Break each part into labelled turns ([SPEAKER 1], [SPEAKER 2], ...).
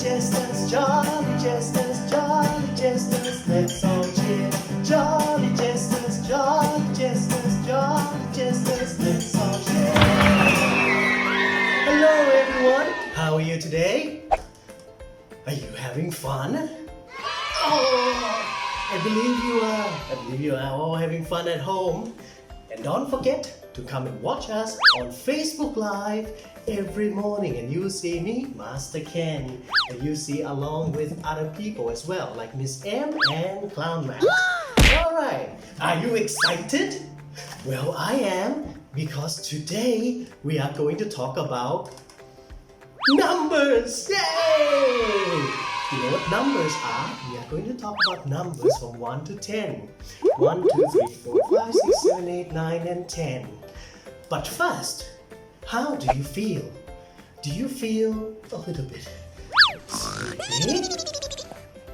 [SPEAKER 1] jesters, jolly jesters, jolly jesters, let's all cheer. Jolly jesters, jolly jesters, jolly jesters, let's all cheer. Hello everyone, how are you today? Are you having fun? Oh, I believe you are all having fun at home. And don't forget to come and watch us on Facebook Live every morning, and you see me, Master Ken, and you see along with other people as well, like Miss M and Clown Max. Alright, are you excited? Well, I am, because today we are going to talk about numbers! Yay! You know what numbers are? We are going to talk about numbers from 1 to 10. 1, 2, 3, 4, 5, 6, 7, 8, 9, and 10. But first, how do you feel? Do you feel a little bit sleepy?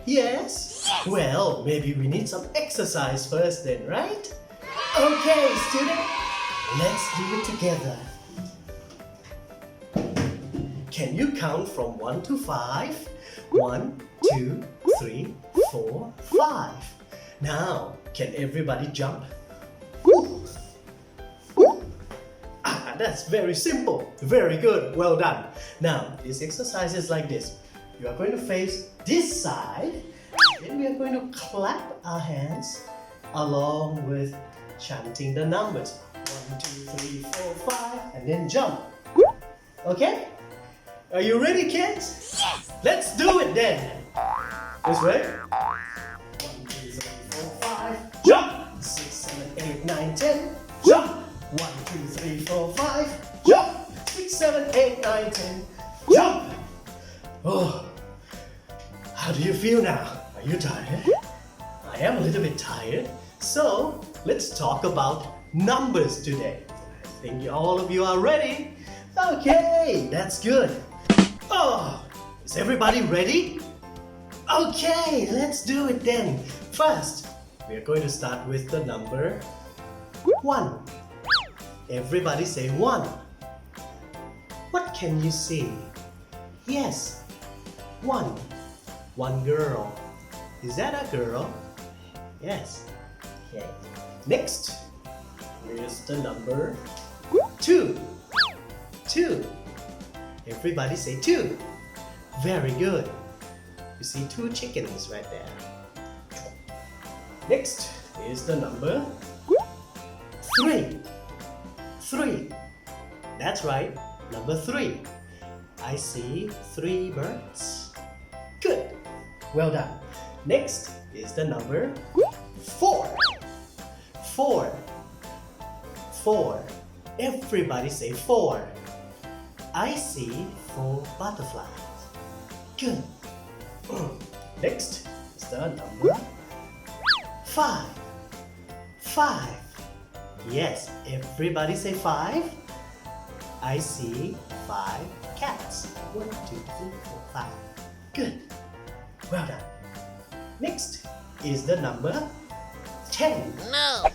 [SPEAKER 1] Yes? Well, maybe we need some exercise first then, right? Okay, student, let's do it together. Can you count from 1 to 5? 1, 2, 3, 4, 5. Now, can everybody jump? That's very simple. Very good. Well done. Now, this exercise is like this. You are going to face this side. Then we are going to clap our hands along with chanting the numbers. 1, 2, 3, 4, 5. And then jump. Okay? Are you ready, kids? Yes! Let's do it then! This way. 1, 2, 3, 4, 5. Jump! 6, 7, 8, 9, 10. Jump! 1, 2, 3, 4, 5. Jump! 6, 7, 8, 9, 10. Jump! Oh, how do you feel now? Are you tired? I am a little bit tired. So, let's talk about numbers today. I think all of you are ready. Okay, that's good. Oh, is everybody ready? Okay, let's do it then. First, we are going to start with the number 1. Everybody say 1. What can you see? Yes, 1. One girl. Is that a girl? Yes. Okay. Next, here's the number 2. 2. Everybody say 2. Very good. You see 2 chickens right there. Next is the number 3. 3. That's right, number 3. I see 3 birds. Good. Well done. Next is the number 4. 4. 4. Everybody say 4. I see 4 butterflies. Good. Next is the number 5. 5. Yes, everybody say 5. I see 5 cats. 1, 2, 3, 4, 5. Good. Well done. Next is the number 10.
[SPEAKER 2] No!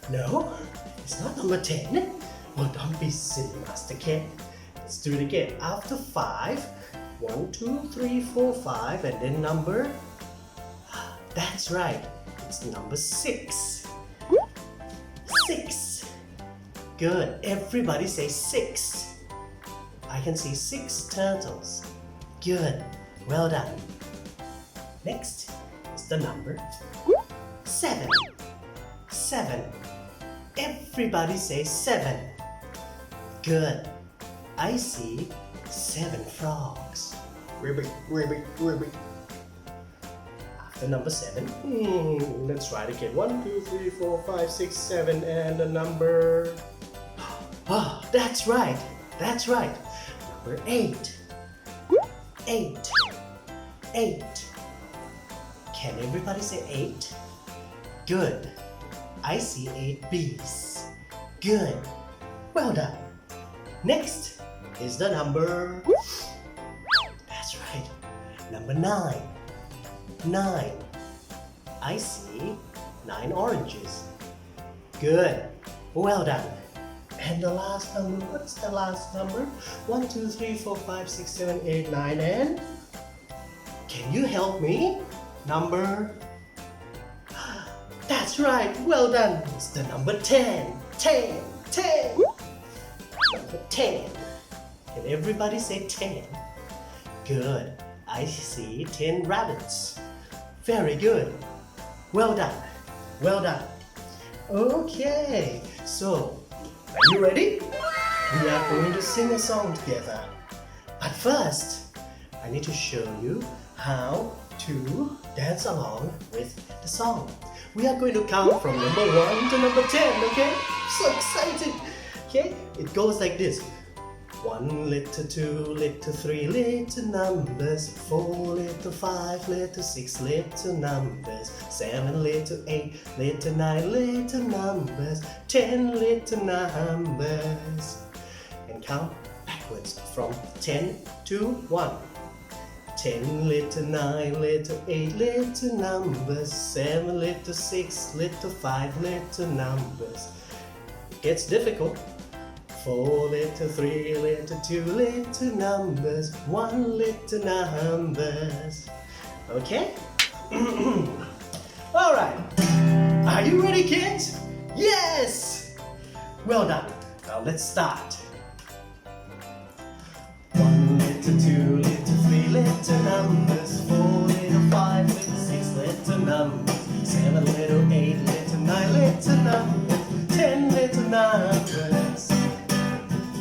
[SPEAKER 1] No, it's not number 10. Well, don't be silly, Master Ken. Let's do it again. After 5, 1, 2, 3, 4, 5, and then number... That's right. It's number 6. 6. Good. Everybody say 6. I can see 6 turtles. Good. Well done. Next is the number 7. 7. Everybody say 7. Good. I see 7 frogs. Ribbit, ribbit, ribbit. After number 7, let's try it again. 1, 2, 3, 4, 5, 6, 7, and the number... Oh, that's right. That's right. Number 8. 8. 8. Can everybody say 8? Good. I see 8 bees. Good. Well done. Next is the number... That's right. Number 9. 9. I see 9 oranges. Good. Well done. And the last number, what's the last number? 1, 2, 3, 4, 5, 6, 7, 8, 9, and Can you help me? Number? That's right, well done. It's the number 10. 10, 10. Number 10. Can everybody say 10? Good. I see 10 rabbits. Very good. Well done. Well done. Okay, so are you ready? We are going to sing a song together. But first, I need to show you how to dance along with the song. We are going to count from number 1 to number 10, okay? So excited! Okay, it goes like this. 1 little 2 little 3 little numbers, 4 little 5 little 6 little numbers, 7 little 8 little 9 little numbers, 10 little numbers. And count backwards from 10 to 1. 10 little 9 little 8 little numbers, 7 little 6 little 5 little numbers. It gets difficult. 4 little 3 little 2 little numbers, 1 little numbers. Okay? Alright. Are you ready, kids? Yes! Well done. Now let's start. 1 little 2 little 3 little numbers, 4 little 5 little 6 little numbers, 7 little 8 little 9 little numbers, 10 little numbers.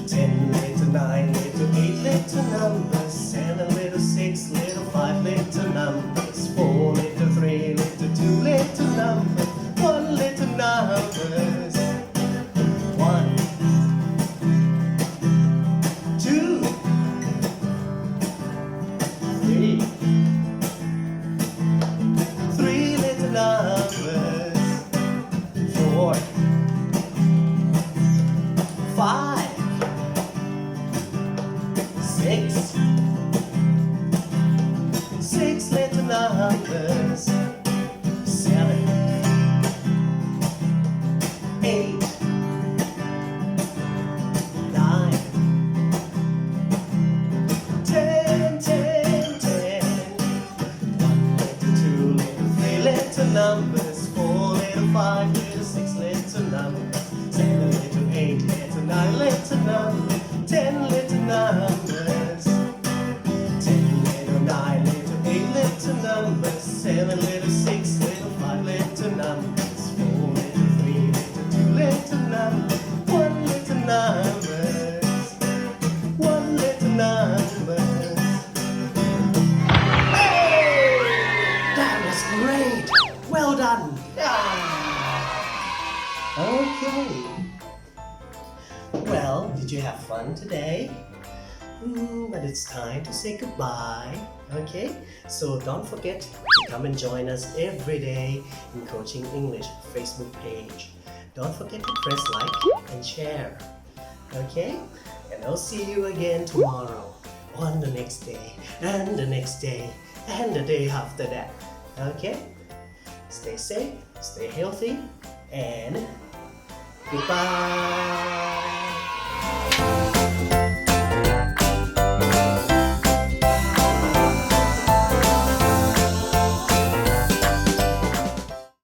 [SPEAKER 1] 10 little 9 little 8 little numbers, 7 little 6 little 5 little numbers, 4 little 3 little 2 little numbers, 1 little numbers. 1, 2, 3, 3 little numbers, 4, 5, 6, 6 little numbers, 7, 8, 9, 10, 10, 10. 1 little 2 little 3 little numbers, 4 little 5 little 6 little numbers, 7 little 8 little 9 little numbers, 10 little numbers. 10 little 9 little 8 little numbers, 7 little 6 little 5 little numbers, 4 little 3 little 2 little numbers, 1 little numbers, 1 little numbers. Hey! That was great! Well done! Okay. Well, did you have fun today? But it's time to say goodbye, okay? So don't forget to come and join us every day in Coaching English Facebook page. Don't forget to press like and share, okay? And I'll see you again tomorrow, on the next day, and the next day, and the day after that, okay? Stay safe, stay healthy, and goodbye!